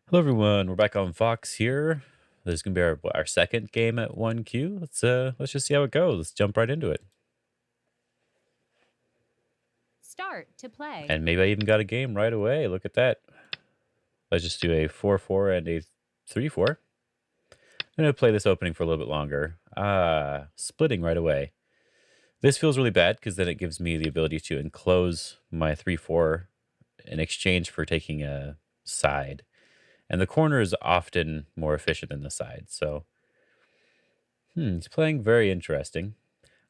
Hello everyone, we're back on Fox here. This is gonna be our second game at 1Q. Let's just see how it goes. Let's jump right into it. Start to play. And maybe I even got a game right away. Look at that. Let's just do a 4-4 and a 3-4. I'm gonna play this opening for a little bit longer. Splitting right away. This feels really bad because then it gives me the ability to enclose my 3-4 in exchange for taking a side. And the corner is often more efficient than the side, so he's playing very interesting.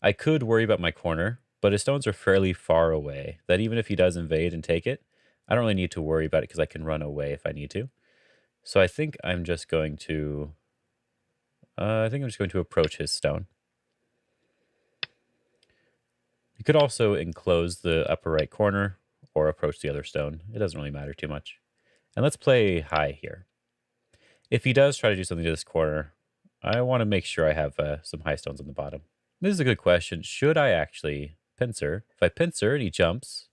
I could worry about my corner, but his stones are fairly far away, that even if he does invade and take it, I don't really need to worry about it because I can run away if I need to. So I think I'm just going to... approach his stone. You could also enclose the upper right corner or approach the other stone. It doesn't really matter too much. And let's play high here. If he does try to do something to this corner, I want to make sure I have some high stones on the bottom. This is a good question. Should I actually pincer? If I pincer and he jumps,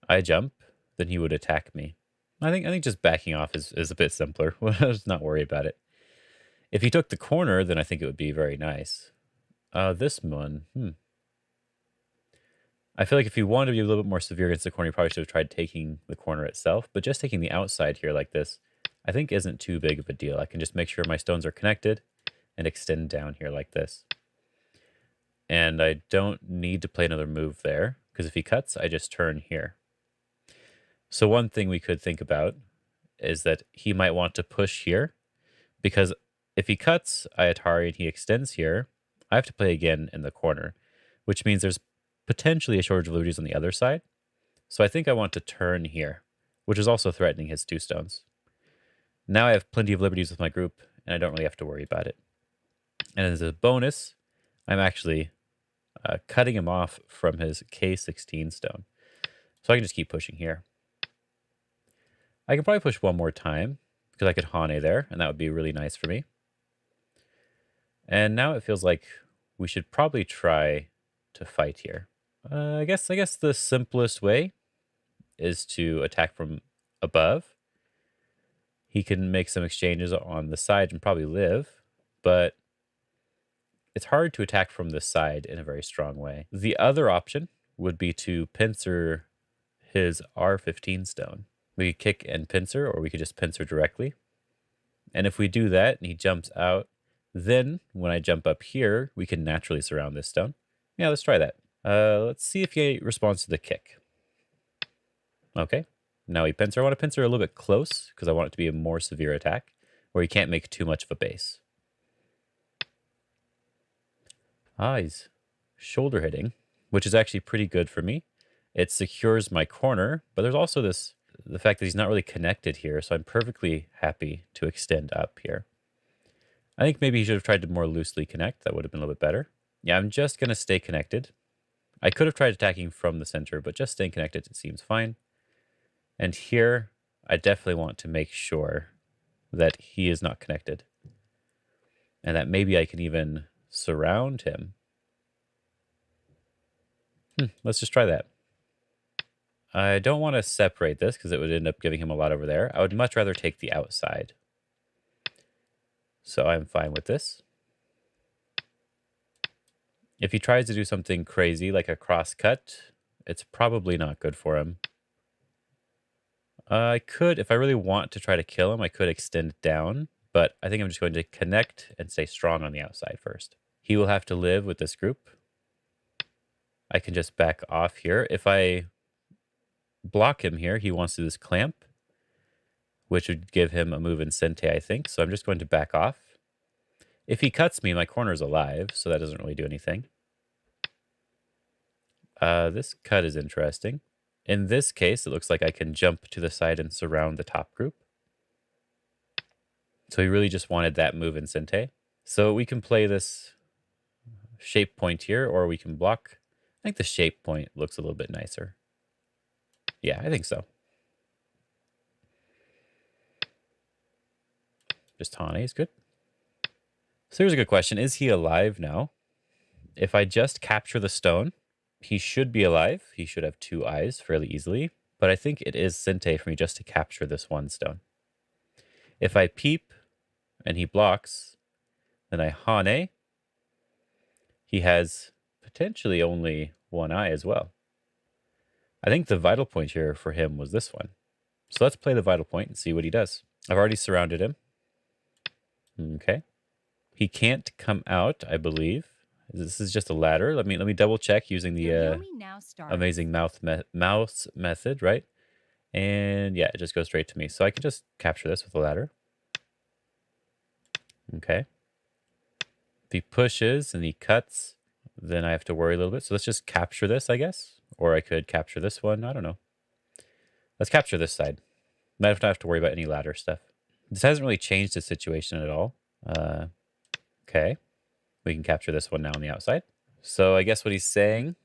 I jump, then he would attack me. I think just backing off is a bit simpler. Let's not worry about it. If he took the corner, then I think it would be very nice. This one, I feel like if you wanted to be a little bit more severe against the corner, you probably should have tried taking the corner itself. But just taking the outside here like this, I think isn't too big of a deal. I can just make sure my stones are connected and extend down here like this. And I don't need to play another move there, because if he cuts, I just turn here. So one thing we could think about is that he might want to push here, because if he cuts Ayatari and he extends here, I have to play again in the corner, which means there's potentially a shortage of liberties on the other side. So I think I want to turn here, which is also threatening his two stones. Now I have plenty of liberties with my group, and I don't really have to worry about it. And as a bonus, I'm actually cutting him off from his K16 stone. So I can just keep pushing here. I can probably push one more time, because I could Hane there, and that would be really nice for me. And now it feels like we should probably try to fight here. I guess the simplest way is to attack from above. He can make some exchanges on the side and probably live, but it's hard to attack from the side in a very strong way. The other option would be to pincer his R15 stone. We could kick and pincer, or we could just pincer directly. And if we do that and he jumps out, then when I jump up here, we can naturally surround this stone. Yeah, let's try that. Let's see if he responds to the kick. Okay, now he pincer. I want to pincer a little bit close because I want it to be a more severe attack where he can't make too much of a base. He's shoulder hitting, which is actually pretty good for me. It secures my corner, but there's also the fact that he's not really connected here, so I'm perfectly happy to extend up here. I think maybe he should have tried to more loosely connect. That would have been a little bit better. Yeah, I'm just going to stay connected. I could have tried attacking from the center, but just staying connected, it seems fine. And here, I definitely want to make sure that he is not connected. And that maybe I can even surround him. Let's just try that. I don't want to separate this because it would end up giving him a lot over there. I would much rather take the outside. So I'm fine with this. If he tries to do something crazy like a cross cut, it's probably not good for him. I could, if I really want to try to kill him, I could extend down, but I think I'm just going to connect and stay strong on the outside first. He will have to live with this group. I can just back off here. If I block him here, he wants to do this clamp, which would give him a move in Sente, I think. So I'm just going to back off. If he cuts me, my corner is alive, so that doesn't really do anything. This cut is interesting. In this case, it looks like I can jump to the side and surround the top group. So he really just wanted that move in Sente. So we can play this shape point here, or we can block. I think the shape point looks a little bit nicer. Yeah, I think so. Just Hane is good. So here's a good question. Is he alive now? If I just capture the stone, he should be alive. He should have two eyes fairly easily. But I think it is Sente for me just to capture this one stone. If I peep and he blocks, then I hane. He has potentially only one eye as well. I think the vital point here for him was this one. So let's play the vital point and see what he does. I've already surrounded him. Okay. He can't come out, I believe. This is just a ladder. Let me double check using the Yomi now starts. amazing mouse method, right? And yeah, it just goes straight to me. So I can just capture this with a ladder. Okay. If he pushes and he cuts, then I have to worry a little bit. So let's just capture this, I guess. Or I could capture this one. I don't know. Let's capture this side. Might not have to worry about any ladder stuff. This hasn't really changed the situation at all. Okay. We can capture this one now on the outside. So I guess what he's saying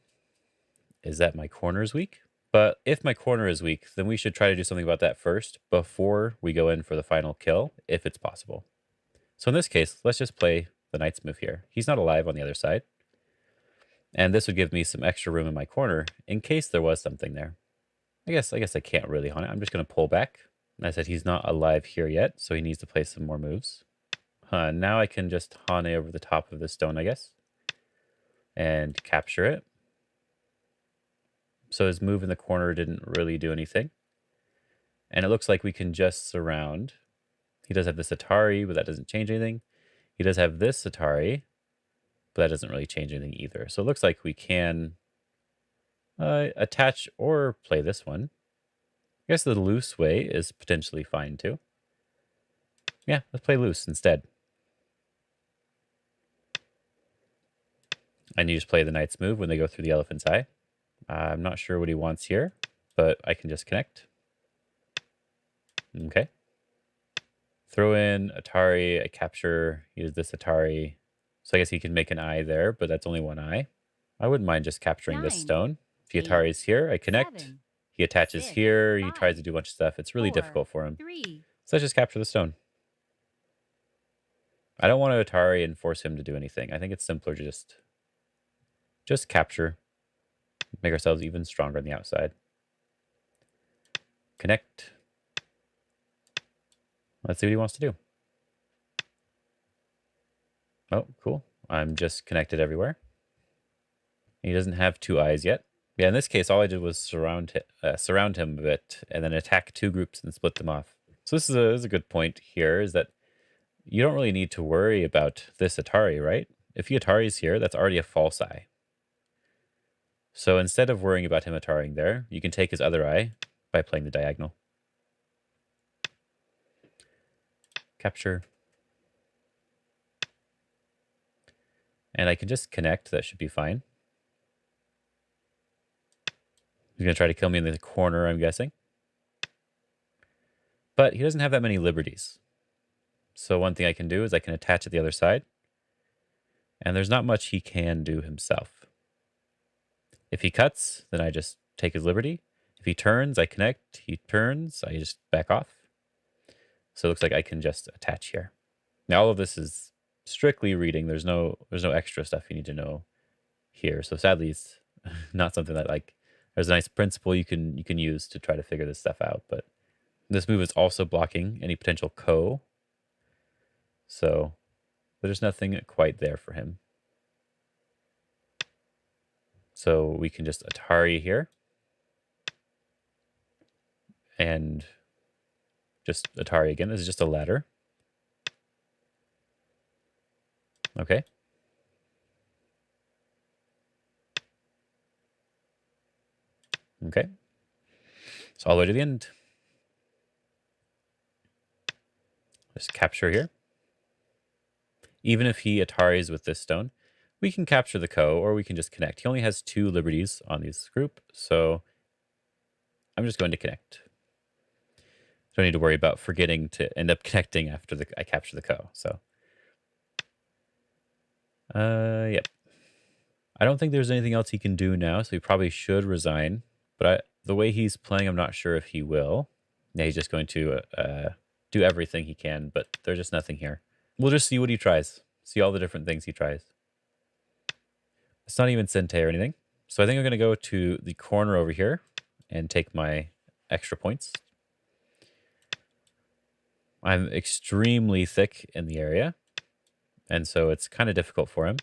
is that my corner is weak. But if my corner is weak, then we should try to do something about that first before we go in for the final kill, if it's possible. So in this case, let's just play the knight's move here. He's not alive on the other side. And this would give me some extra room in my corner in case there was something there. I guess I can't really hunt it. I'm just going to pull back. And I said he's not alive here yet, so he needs to play some more moves. Now I can just hane over the top of this stone, I guess, and capture it. So his move in the corner didn't really do anything. And it looks like we can just surround. He does have this Atari, but that doesn't change anything. He does have this Atari, but that doesn't really change anything either. So it looks like we can attach or play this one. I guess the loose way is potentially fine too. Yeah, let's play loose instead. And you just play the knight's move when they go through the elephant's eye. I'm not sure what he wants here, but I can just connect. Okay. Throw in Atari, I capture, use this Atari. So I guess he can make an eye there, but that's only one eye. I wouldn't mind just capturing this 9, stone. If the 8, Atari is here, I connect. 7, He attaches 6, here, he 5, tries to do a bunch of stuff. It's really 4, difficult for him. 3. So let's just capture the stone. I don't want to Atari and force him to do anything. I think it's simpler to just capture. Make ourselves even stronger on the outside. Connect. Let's see what he wants to do. Oh, cool. I'm just connected everywhere. He doesn't have two eyes yet. Yeah, in this case, all I did was surround him a bit and then attack two groups and split them off. So this is a good point here, is that you don't really need to worry about this Atari, right? If he Atari's here, that's already a false eye. So instead of worrying about him Ataring there, you can take his other eye by playing the diagonal. Capture. And I can just connect. That should be fine. He's going to try to kill me in the corner, I'm guessing. But he doesn't have that many liberties. So one thing I can do is I can attach at the other side. And there's not much he can do himself. If he cuts, then I just take his liberty. If he turns, I connect. He turns, I just back off. So it looks like I can just attach here. Now all of this is strictly reading. There's no extra stuff you need to know here. So sadly, it's not something that there's a nice principle you can use to try to figure this stuff out. But this move is also blocking any potential ko. So there's nothing quite there for him. So we can just Atari here. And just Atari again. This is just a ladder. Okay. Okay. So all the way to the end. Just capture here. Even if he Ataris with this stone, we can capture the ko, or we can just connect. He only has 2 liberties on this group, so I'm just going to connect. Don't need to worry about forgetting to end up connecting after I capture the ko. So, yep. I don't think there's anything else he can do now, so he probably should resign. But the way he's playing, I'm not sure if he will. Yeah, he's just going to do everything he can, but there's just nothing here. We'll just see what he tries. See all the different things he tries. It's not even Sente or anything. So I think I'm going to go to the corner over here and take my extra points. I'm extremely thick in the area, and so it's kind of difficult for him.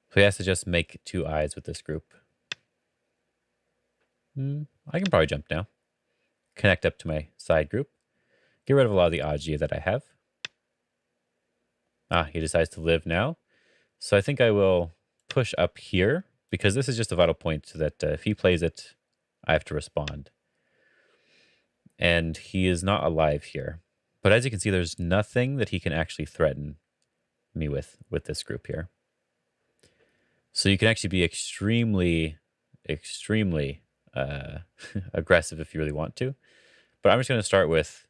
So he has to just make 2 eyes with this group. I can probably jump now. Connect up to my side group. Get rid of a lot of the Aji that I have. He decides to live now. So I think I will push up here, because this is just a vital point so that if he plays it, I have to respond. And he is not alive here. But as you can see, there's nothing that he can actually threaten me with this group here. So you can actually be extremely, extremely aggressive if you really want to. But I'm just going to start with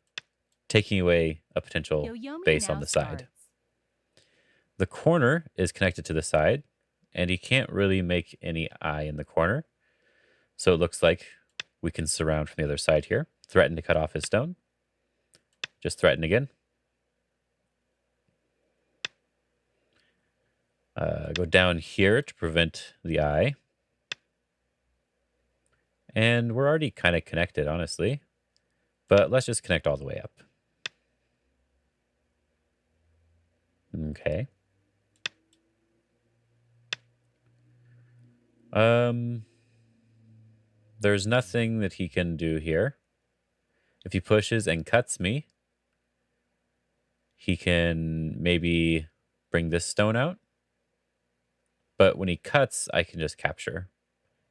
taking away a potential Yoyomi base now on the side. starts. The corner is connected to the side, and he can't really make any eye in the corner. So it looks like we can surround from the other side here. Threaten to cut off his stone. Just threaten again. Go down here to prevent the eye. And we're already kind of connected, honestly. But let's just connect all the way up. Okay. There's nothing that he can do here. If he pushes and cuts me, he can maybe bring this stone out. But when he cuts, I can just capture.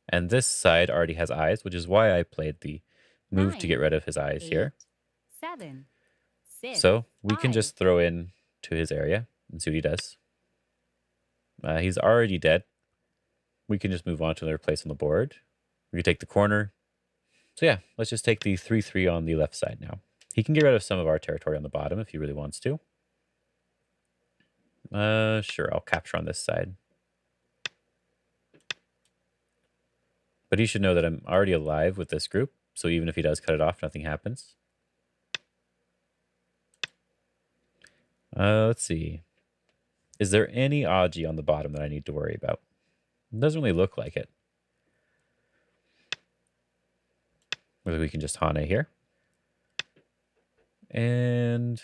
And this side already has eyes, which is why I played the move to get 9, rid of his eyes 8, here. 7, 6, So we can 5. just throw in to his area and see what he does. He's already dead. We can just move on to another place on the board. We can take the corner. So yeah, let's just take the 3-3 on the left side now. He can get rid of some of our territory on the bottom if he really wants to. Sure, I'll capture on this side. But he should know that I'm already alive with this group, so even if he does cut it off, nothing happens. Let's see. Is there any Aji on the bottom that I need to worry about? It doesn't really look like it. Whether we can just Hane here. And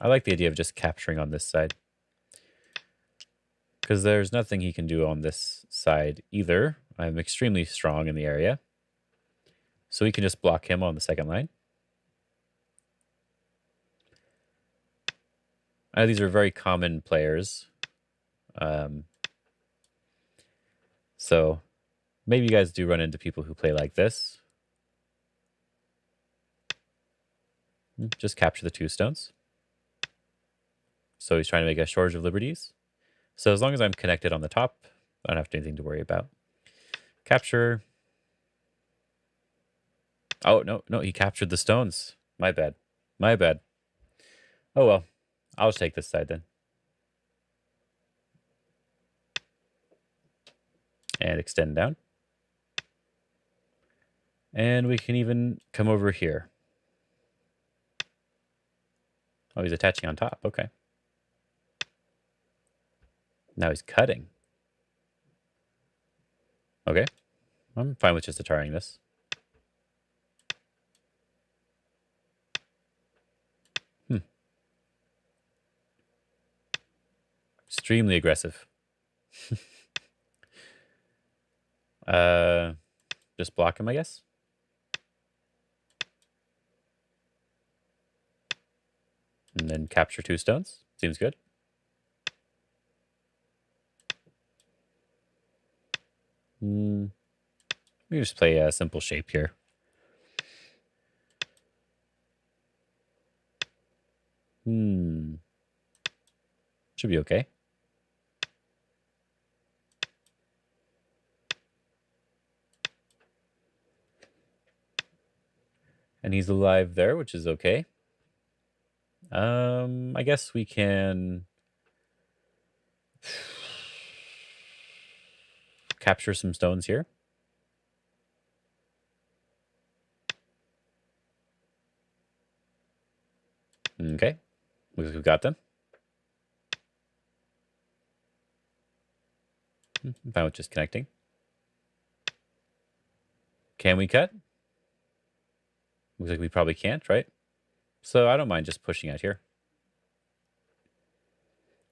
I like the idea of just capturing on this side, because there's nothing he can do on this side either. I'm extremely strong in the area. So we can just block him on the second line. I know these are very common players. So maybe you guys do run into people who play like this. Just capture the 2 stones. So he's trying to make a Shortage of Liberties. So as long as I'm connected on the top, I don't have anything to worry about. Capture. Oh, no, he captured the stones. My bad. My bad. Oh, well. I'll just take this side then. And extend down. And we can even come over here. Oh, he's attaching on top. Okay. Now he's cutting. Okay. I'm fine with just attarring this. Extremely aggressive. Just block him, I guess. And then capture 2 stones. Seems good. We just play a simple shape here. Should be okay. And he's alive there, which is okay. I guess we can capture some stones here. Okay. Looks like we've got them. I'm fine with just connecting. Can we cut? Looks like we probably can't, right? So I don't mind just pushing out here.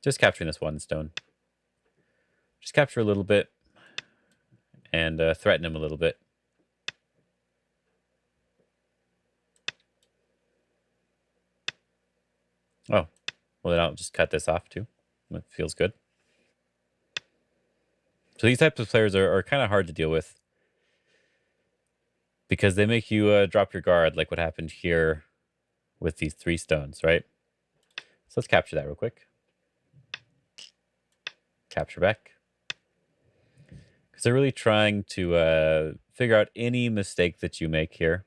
Just capturing this one stone. Just capture a little bit and threaten him a little bit. Oh, well then I'll just cut this off too. It feels good. So these types of players are kind of hard to deal with because they make you drop your guard, like what happened here with these 3 stones, right? So let's capture that real quick. Capture back. Because they're really trying to figure out any mistake that you make here.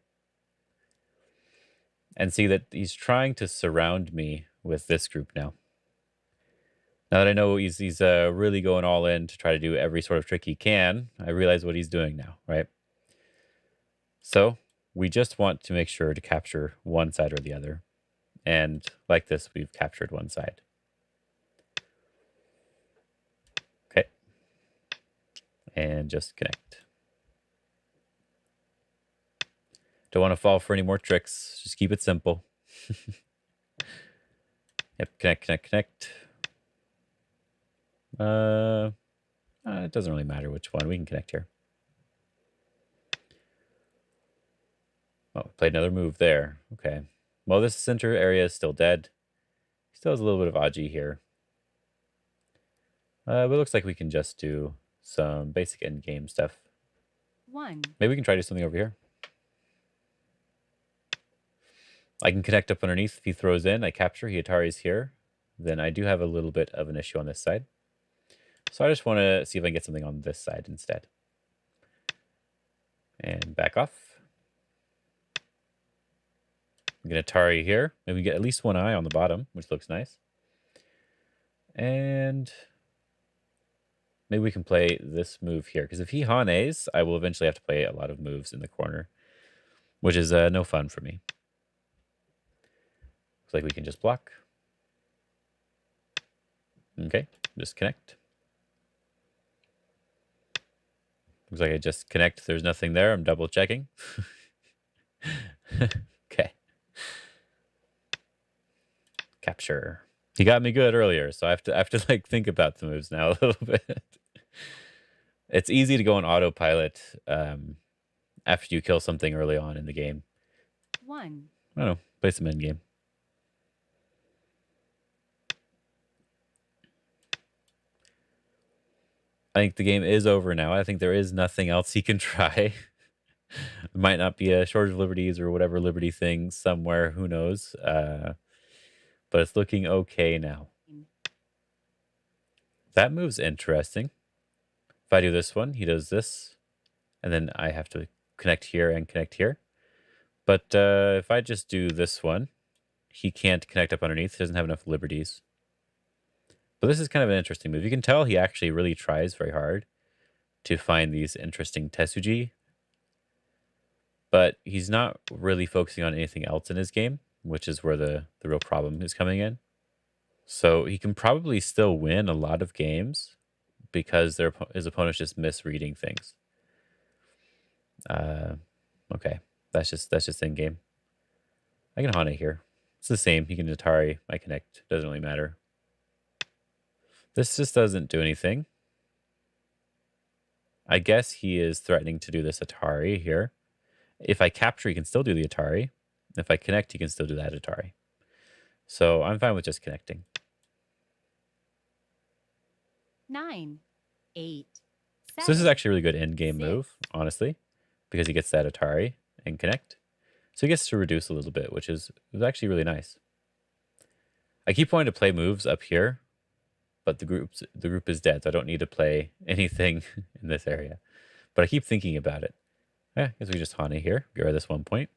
And see that he's trying to surround me with this group now. Now that I know he's really going all in to try to do every sort of trick he can, I realize what he's doing now, right? So we just want to make sure to capture one side or the other. And like this, we've captured one side. Okay. And just connect. Don't want to fall for any more tricks. Just keep it simple. Yep, connect, connect, connect. It doesn't really matter which one. We can connect here. Oh, played another move there. Okay. Well, this center area is still dead. Still has a little bit of Aji here. But it looks like we can just do some basic end game stuff. 1. Maybe we can try to do something over here. I can connect up underneath. If he throws in, I capture. He Atari's here. Then I do have a little bit of an issue on this side. So I just want to see if I can get something on this side instead. And back off. I'm going to Atari here. Maybe we get at least one eye on the bottom, which looks nice. And maybe we can play this move here. Because if he Hanes, I will eventually have to play a lot of moves in the corner, which is no fun for me. Looks like we can just block. Okay, just connect. Looks like I just connect. There's nothing there. I'm double checking. Okay. Capture. He got me good earlier, so I have to like think about the moves now a little bit. It's easy to go on autopilot after you kill something early on in the game. 1. I don't know. Play some end game. I think the game is over now. I think there is nothing else he can try. It might not be a shortage of liberties or whatever liberty thing somewhere. Who knows? But it's looking okay now. That move's interesting. If I do this one, he does this. And then I have to connect here and connect here. But if I just do this one, he can't connect up underneath. He doesn't have enough liberties. But this is kind of an interesting move. You can tell he actually really tries very hard to find these interesting tesuji. But he's not really focusing on anything else in his game, which is where the real problem is coming in. So he can probably still win a lot of games because his opponent's just misreading things. Okay, that's just in game. I can Hana here. It's the same. He can Atari. I connect. Doesn't really matter. This just doesn't do anything. I guess he is threatening to do this Atari here. If I capture, he can still do the Atari. If I connect, he can still do that Atari. So I'm fine with just connecting. 9. 8. 7. So this is actually a really good end game 6. move, honestly, because he gets that Atari and connect. So he gets to reduce a little bit, which is actually really nice. I keep wanting to play moves up here, but the group is dead, so I don't need to play anything in this area. But I keep thinking about it. Yeah, I guess we just Hana here. Get rid of this 1 point.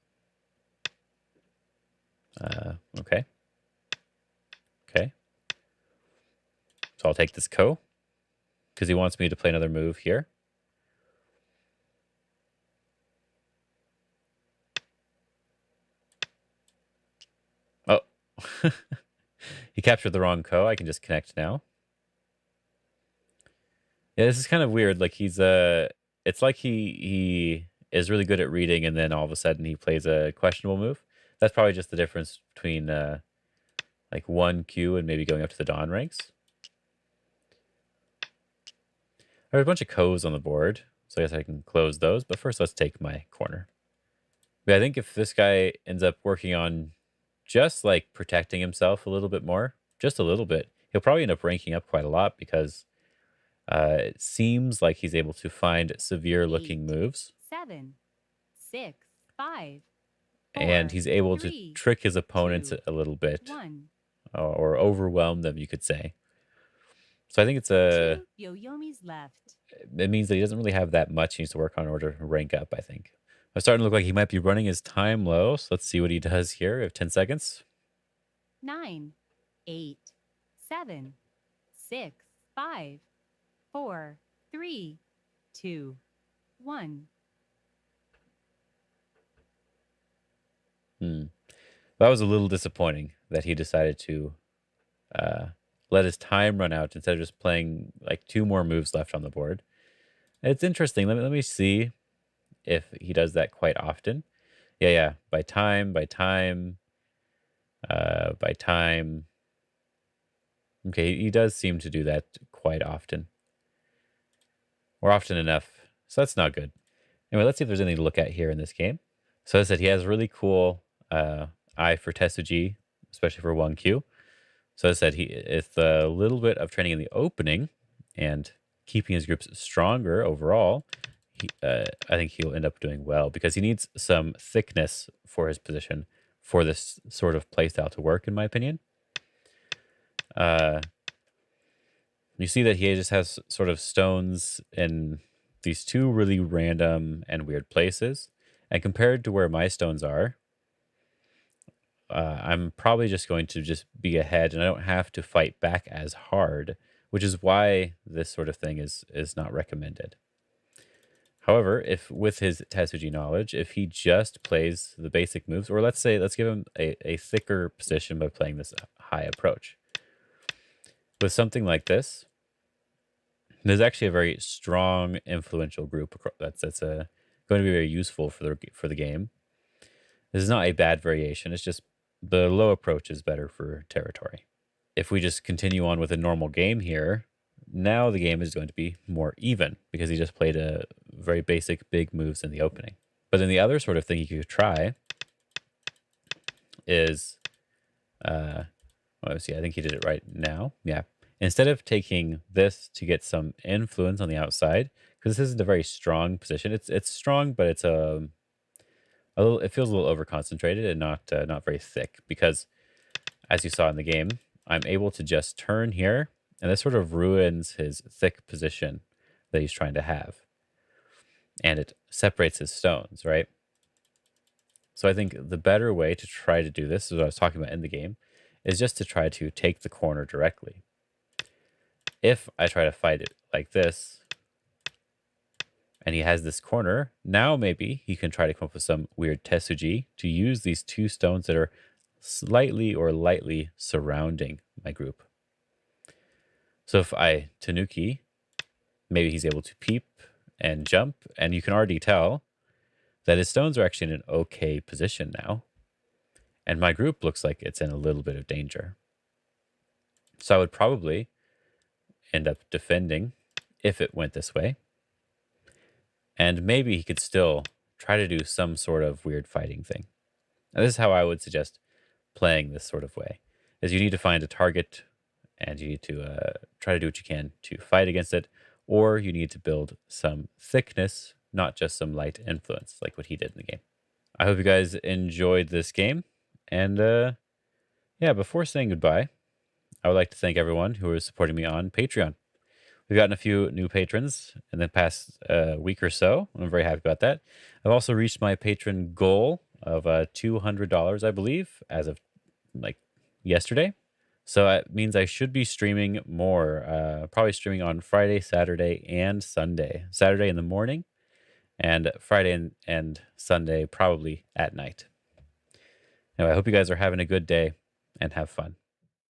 Okay. Okay. So I'll take this Ko, because he wants me to play another move here. Oh. He captured the wrong Ko. I can just connect now. Yeah, this is kind of weird. Like it's like he is really good at reading, and then all of a sudden he plays a questionable move. That's probably just the difference between like 1Q and maybe going up to the Dawn ranks. There's a bunch of Ko's on the board, so I guess I can close those. But first, let's take my corner. But I think if this guy ends up working on just like protecting himself a little bit more, just a little bit, he'll probably end up ranking up quite a lot because it seems like he's able to find severe looking 8, moves, 7, 6, 5, and 4, he's able to 3, trick his opponents 2, a little bit 1. or overwhelm them, you could say. So I think it's a 2 Yoyomis left. it means that he doesn't really have that much he needs to work on in order to rank up, I think. I'm starting to look like he might be running his time low, so let's see what he does here. We have 10 seconds. 9, 8, 7, 6, 5, 4, 3, 2, 1. Hmm. That was a little disappointing that he decided to uh, let his time run out instead of just playing like 2 more moves left on the board. It's interesting. Let me see if he does that quite often. Yeah, yeah. By time, by time. Okay, he does seem to do that quite often, or often enough. So that's not good. Anyway, let's see if there's anything to look at here in this game. So as I said, he has really cool eye for tesuji, especially for 1Q. So as I said, it's a little bit of training in the opening and keeping his groups stronger overall. I think he'll end up doing well because he needs some thickness for his position for this sort of playstyle to work, in my opinion. Uh, you see that he just has sort of stones in these 2 really random and weird places. And compared to where my stones are, I'm probably just going to just be ahead and I don't have to fight back as hard, which is why this sort of thing is not recommended. However, if with his Tetsuji knowledge, if he just plays the basic moves, or let's give him a thicker position by playing this high approach. With something like this, there's actually a very strong, influential group that's going to be very useful for the game. This is not a bad variation. It's just the low approach is better for territory. If we just continue on with a normal game here, now the game is going to be more even because he just played a very basic big moves in the opening. But then the other sort of thing you could try is, let's see, I think he did it right now. Yeah. Instead of taking this to get some influence on the outside, because this isn't a very strong position. It's strong, but it's a little. It feels a little over concentrated and not very thick. Because as you saw in the game, I'm able to just turn here, and this sort of ruins his thick position that he's trying to have, and it separates his stones, right? So I think the better way to try to do this is what I was talking about in the game, is just to try to take the corner directly. If I try to fight it like this, and he has this corner, now maybe he can try to come up with some weird tesuji to use these 2 stones that are slightly or lightly surrounding my group. So if I tanuki, maybe he's able to peep and jump, and you can already tell that his stones are actually in an okay position now. And my group looks like it's in a little bit of danger. So I would probably end up defending if it went this way. And maybe he could still try to do some sort of weird fighting thing. Now, this is how I would suggest playing this sort of way, is you need to find a target and you need to try to do what you can to fight against it, or you need to build some thickness, not just some light influence like what he did in the game. I hope you guys enjoyed this game. And yeah, before saying goodbye, I would like to thank everyone who is supporting me on Patreon. We've gotten a few new patrons in the past week or so. I'm very happy about that. I've also reached my patron goal of $200, I believe, as of like yesterday. So that means I should be streaming more, probably streaming on Friday, Saturday, and Sunday. Saturday in the morning, and Friday and Sunday probably at night. Anyway, I hope you guys are having a good day and have fun.